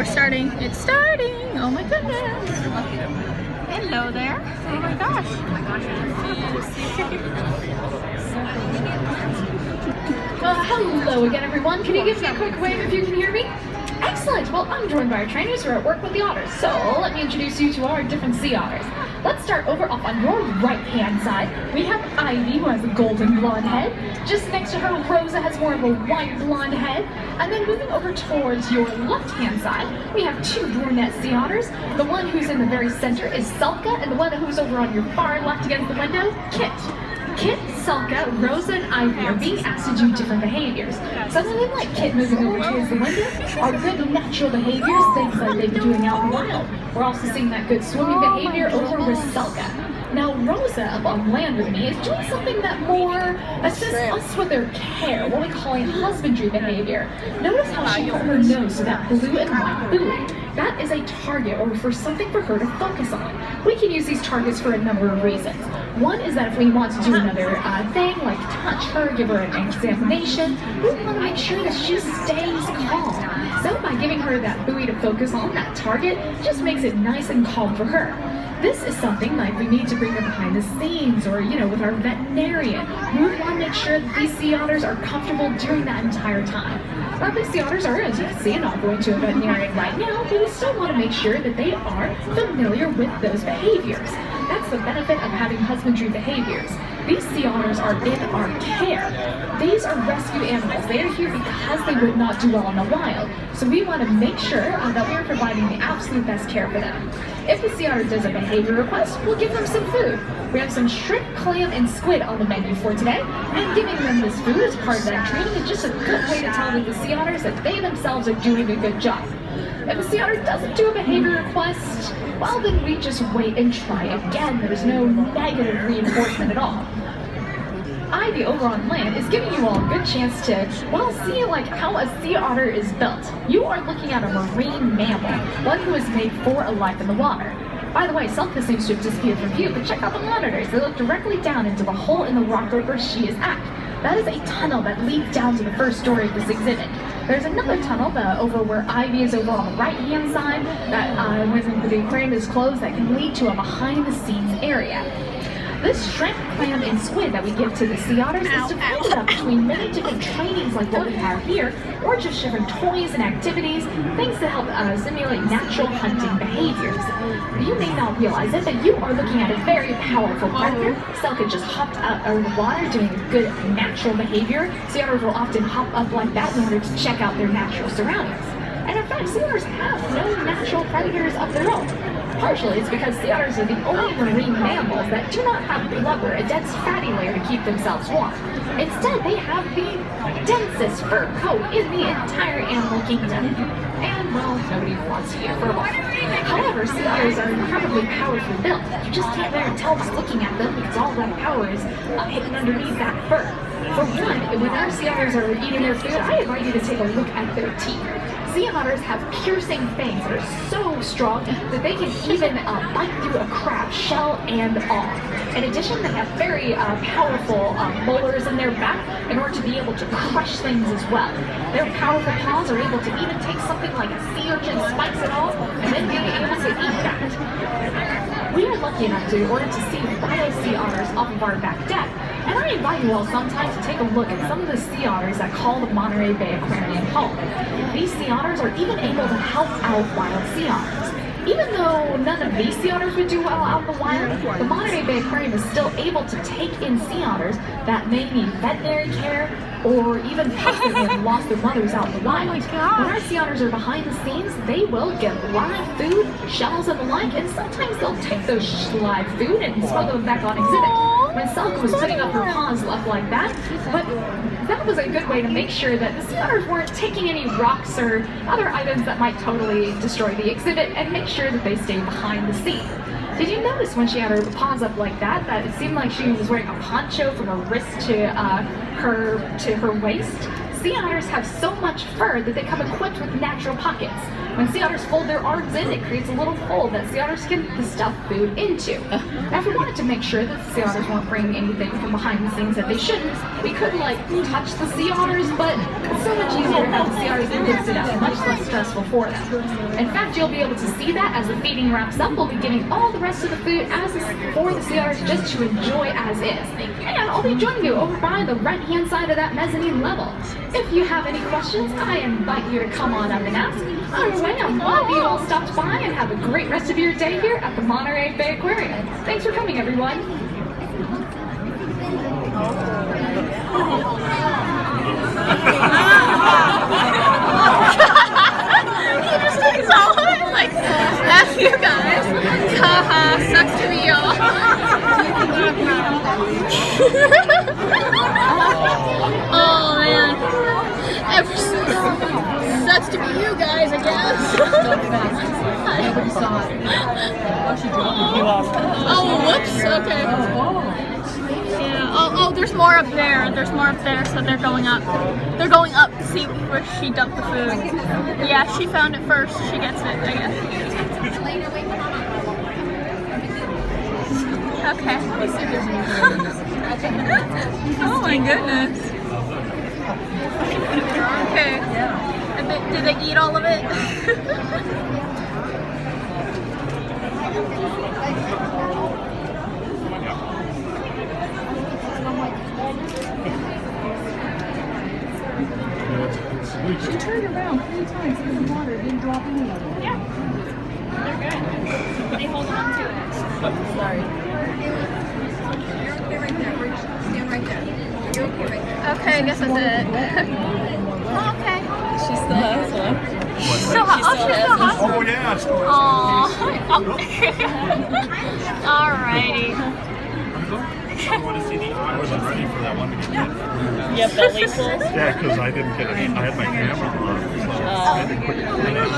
We're starting. It's starting. Oh my goodness. Hello there. Oh my gosh. Hello again, everyone. Can you give me a quick wave if you can hear me? Excellent. Well, I'm joined by our trainers who are at work with the otters. So let me introduce you to our different sea otters. Let's start over off on your right-hand side. We have Ivy, who has a golden blonde head. Just next to her, Rosa has more of a white blonde head. And then moving over towards your left-hand side, we have two brunette sea otters. The one who's in the very center is Selka, and the one who's over on your far left against the window, Kit. Kit, Selka, Rosa, and Ivy are being asked to do different behaviors. Some of them, like Kit moving over towards the window, are good natural behaviors, things like they've been doing out in the wild. We're also seeing that good swimming behavior over with Selka. Now, Rosa, up on land with me, is doing something that more assists us with their care, what we call a husbandry behavior. Notice how she put her nose to that blue and white buoy. That is a target, or for something for her to focus on. We can use these targets for a number of reasons. One is that if we want to do another thing, like touch her, give her an examination, we want to make sure that she stays calm. So by giving her that buoy to focus on, that target, just makes it nice and calm for her. This is something like we need to bring her behind the scenes, or, with our veterinarian. We would want to make sure that these sea otters are comfortable during that entire time. Now, these sea otters are, as you can see, not going to a veterinarian right now, but we still want to make sure that they are familiar with those behaviors. That's the benefit of having husbandry behaviors. These sea otters are in our care. These are rescue animals. They are here because they would not do well in the wild. So we want to make sure that we are providing the absolute best care for them. If the sea otter does a behavior request, we'll give them some food. We have some shrimp, clam, and squid on the menu for today, and giving them this food as part of that training is just a good way to tell the sea otters that they themselves are doing a good job. If a sea otter doesn't do a behavior request, well, then we just wait and try again. There's no negative reinforcement at all. Ivy over on land is giving you all a good chance to, see how a sea otter is built. You are looking at a marine mammal, one who is made for a life in the water. By the way, Selka seems to have disappeared from view, but check out the monitors. They look directly down into the hole in the rock where she is at. That is a tunnel that leads down to the first story of this exhibit. There's another tunnel over where Ivy is over on the right-hand side, that when the aquarium is closed, that can lead to a behind-the-scenes area. This shrimp, clam, and squid that we give to the sea otters is divided up between many different trainings like what we have here, or just different toys and activities, things to help simulate natural hunting behaviors. You may not realize it, but you are looking at a very powerful predator. Selka just hopped out of the water doing a good natural behavior. Sea otters will often hop up like that in order to check out their natural surroundings. And in fact, sea otters have no natural predators of their own. Partially, it's because sea otters are the only marine mammals that do not have blubber, a dense fatty layer to keep themselves warm. Instead, they have the densest fur coat in the entire animal kingdom. And, nobody wants to eat fur ball. However, sea otters are incredibly powerfully built. You just can't bear to tell by looking at them because all that power is hidden underneath that fur. For one, when our sea otters are eating their food, I invite you to take a look at their teeth. Sea otters have piercing fangs that are so strong that they can even bite through a crab, shell and all. In addition, they have very powerful molars in their back in order to be able to crush things as well. Their powerful paws are able to even take something like a sea urchin, spikes it off, and then be able to eat that. We are lucky enough to order to see wild sea otters off of our back deck. And I invite you all sometime to take a look at some of the sea otters that call the Monterey Bay Aquarium home. These sea otters are even able to help out wild sea otters. Even though none of these sea otters would do well out in the wild, the Monterey Bay Aquarium is still able to take in sea otters that may need veterinary care or even possibly have lost their mothers out in the wild. When our sea otters are behind the scenes, they will get live food, shells and the like, and sometimes they'll take those live food and smuggle them back on exhibit. When Selka was putting up her paws up like that, but that was a good way to make sure that the sea otters weren't taking any rocks or other items that might totally destroy the exhibit, and make sure that they stay behind the scene. Did you notice when she had her paws up like that, it seemed like she was wearing a poncho from her wrist to her waist? sea otters have so much fur that they come equipped with natural pockets. When sea otters fold their arms in, it creates a little hole that sea otters can stuff food into. Now, if we wanted to make sure that the sea otters weren't bringing anything from behind the scenes that they shouldn't, we could like touch the sea otters, but it's so much easier to have the sea otters lift it up, much less stressful for them. In fact, you'll be able to see that as the feeding wraps up, we'll be giving all the rest of the food for the sea otters just to enjoy as is. And I'll be joining you over by the right-hand side of that mezzanine level. If you have any questions, I invite you to come on up and ask. Either way, I'm glad you all stopped by and have a great rest of your day here at the Monterey Bay Aquarium. Thanks for coming, everyone. He just takes all of it, like, F you guys. Haha, sucks to be y'all. Oh man. Sucks to be you guys, I guess. Oh, whoops, okay. Yeah, oh, there's more up there. There's more up there, so they're going up. They're going up to see where she dumped the food. Yeah, she found it first. She gets it, I guess. Okay. Oh my goodness. Okay. Did they eat all of it? She turned around 3 times in the water, didn't drop any of them. Yeah. They're good. They hold on to it. Sorry. You're okay right there. Stand right there. You're okay right there. Okay, I guess that's it. Oh, okay. She still has one. She's still hot. Oh, she's still hot. Oh yeah, it's still Alrighty. I wasn't ready for that one to get hit. You have belly full? Yeah, because I didn't get it. I had my camera on, so I had to quickly caught a little